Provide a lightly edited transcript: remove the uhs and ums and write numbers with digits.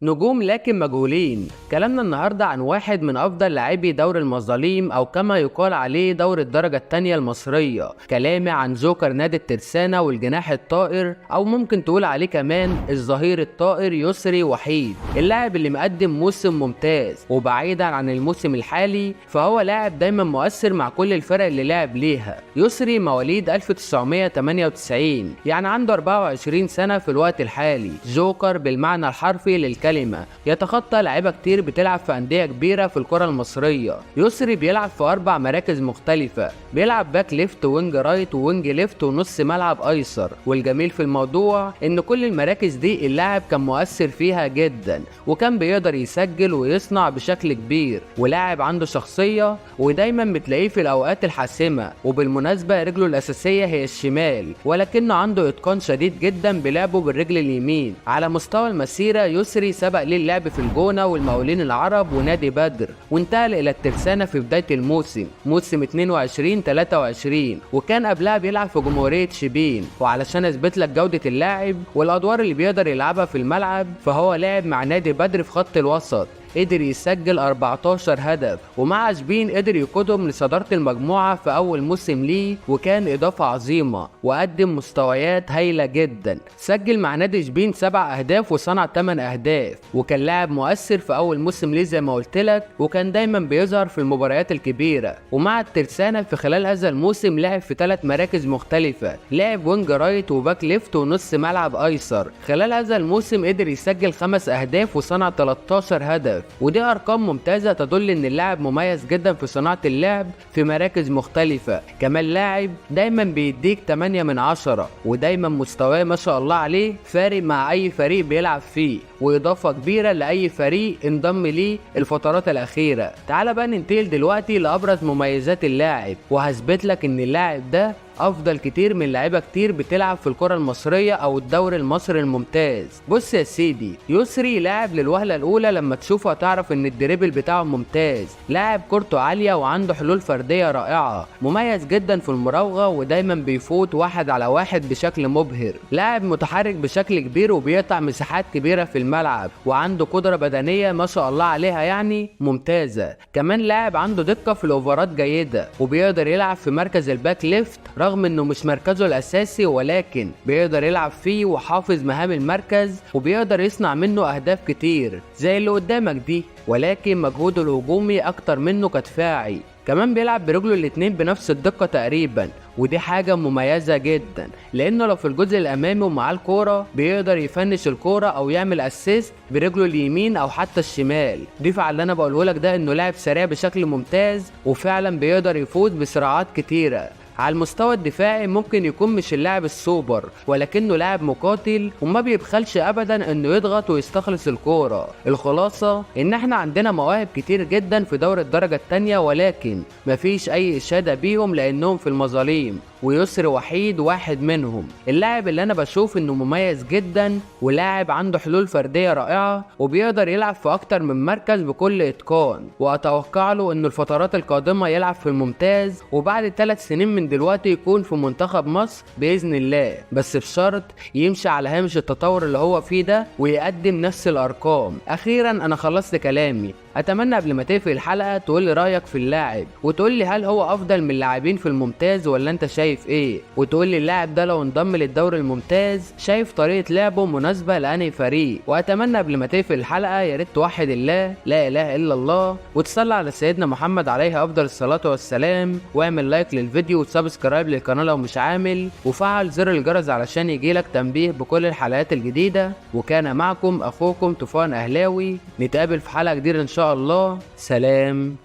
نجوم لكن مجهولين. كلامنا النهارده عن واحد من افضل لاعبي دوري المظاليم او كما يقال عليه دوري الدرجه الثانيه المصريه. كلامي عن جوكر نادي الترسانه والجناح الطائر، او ممكن تقول عليه كمان الظهير الطائر، يسري وحيد. اللاعب اللي مقدم موسم ممتاز، وبعيدا عن الموسم الحالي فهو لاعب دايما مؤثر مع كل الفرق اللي لعب ليها. يسري مواليد 1998، يعني عنده 24 سنه في الوقت الحالي. جوكر بالمعنى الحرفي للكلمة، يتخطى لعيبه كتير بتلعب في انديه كبيره في الكره المصريه. يسري بيلعب في 4 مراكز مختلفه، بيلعب باك ليفت وينج رايت ووينج ليفت ونص ملعب ايسر. والجميل في الموضوع ان كل المراكز دي اللاعب كان مؤثر فيها جدا، وكان بيقدر يسجل ويصنع بشكل كبير، ولاعب عنده شخصيه ودايما بتلاقيه في الاوقات الحاسمه. وبالمناسبه رجله الاساسيه هي الشمال، ولكنه عنده اتقان شديد جدا بلعبه بالرجل اليمين. على مستوى المسيره يسري سبق ليه اللعب في الجونة والمقاولين العرب ونادي بدر، وانتقل الى الترسانة في بداية موسم 22-23، وكان قبلها بيلعب في جمهورية شبين. وعلشان اثبت لك جودة اللاعب والادوار اللي بيقدر يلعبها في الملعب، فهو لعب مع نادي بدر في خط الوسط، قدر يسجل 14 هدف، ومع شبين قدر يقودهم لصدارة المجموعة في أول موسم ليه، وكان إضافة عظيمة وقدم مستويات هايلة جدا. سجل مع نادي شبين 7 أهداف وصنع 8 أهداف، وكان لاعب مؤثر في أول موسم ليه زي ما قلت لك، وكان دايما بيظهر في المباريات الكبيرة. ومع الترسانة في خلال هذا الموسم لعب في 3 مراكز مختلفة، لعب وينج رايت وباك ليفت ونص ملعب أيسر. خلال هذا الموسم قدر يسجل 5 أهداف وصنع 13 هدف، ودي ارقام ممتازه تدل ان اللاعب مميز جدا في صناعه اللعب في مراكز مختلفه. كمان لاعب دايما بيديك 8 من 10، ودايما مستواه ما شاء الله عليه فارق مع اي فريق بيلعب فيه، واضافه كبيره لاي فريق انضم ليه الفترات الاخيره. تعال بقى ننتقل دلوقتي لابرز مميزات اللاعب، وهثبت لك ان اللاعب ده افضل كتير من لعيبه كتير بتلعب في الكره المصريه او الدوري المصري الممتاز. بص يا سيدي، يسري لاعب للوهله الاولى لما تشوفه هتعرف ان الدريبل بتاعه ممتاز. لاعب كورته عاليه وعنده حلول فرديه رائعه، مميز جدا في المراوغه ودايما بيفوت 1 على 1 بشكل مبهر. لاعب متحرك بشكل كبير وبيقطع مساحات كبيره في الملعب، وعنده قدره بدنيه ما شاء الله عليها يعني ممتازه. كمان لاعب عنده دقه في الاوفرات جيده، وبيقدر يلعب في مركز الباك ليفت رغم انه مش مركزه الاساسي، ولكن بيقدر يلعب فيه وحافظ مهام المركز، وبيقدر يصنع منه اهداف كتير زي اللي قدامك دي، ولكن مجهوده الهجومي اكتر منه كدفاعي. كمان بيلعب برجله الاتنين بنفس الدقة تقريبا، ودي حاجة مميزة جدا، لانه لو في الجزء الامامي ومعاه الكورة بيقدر يفنش الكورة او يعمل اسيست برجله اليمين او حتى الشمال. ضيف على اللي انا بقوله لك ده انه لاعب سريع بشكل ممتاز، وفعلا بيقدر يفوز بصراعات كتيرة. على المستوى الدفاعي ممكن يكون مش اللاعب السوبر، ولكنه لاعب مقاتل وما بيبخلش ابدا انه يضغط ويستخلص الكوره. الخلاصه ان احنا عندنا مواهب كتير جدا في دوري الدرجه الثانيه، ولكن مفيش اي اشاده بيهم لانهم في المظاليم، ويسري وحيد واحد منهم. اللاعب اللي انا بشوف انه مميز جدا، ولاعب عنده حلول فرديه رائعه، وبيقدر يلعب في اكتر من مركز بكل اتقان، واتوقع له انه الفترات القادمه يلعب في الممتاز، وبعد 3 سنين من دلوقتي يكون في منتخب مصر باذن الله، بس بشرط يمشي على هامش التطور اللي هو فيه ده ويقدم نفس الارقام. اخيرا انا خلصت كلامي، اتمنى قبل ما تقفل الحلقه تقول لي رايك في اللاعب، وتقول لي هل هو افضل من اللاعبين في الممتاز ولا انت شايف ايه، وتقول لي اللاعب ده لو انضم للدوري الممتاز شايف طريقه لعبه مناسبه لانهي فريق. واتمنى قبل ما تقفل الحلقه يا ريت توحد الله لا اله الا الله، وتصلي على سيدنا محمد عليه افضل الصلاه والسلام، واعمل لايك للفيديو وسبسكرايب للقناه لو مش عامل، وفعل زر الجرس علشان يجيلك تنبيه بكل الحلقات الجديده. وكان معكم اخوكم طوفان اهلاوي، نتقابل في حلقه جديده ان شاء الله. سلام.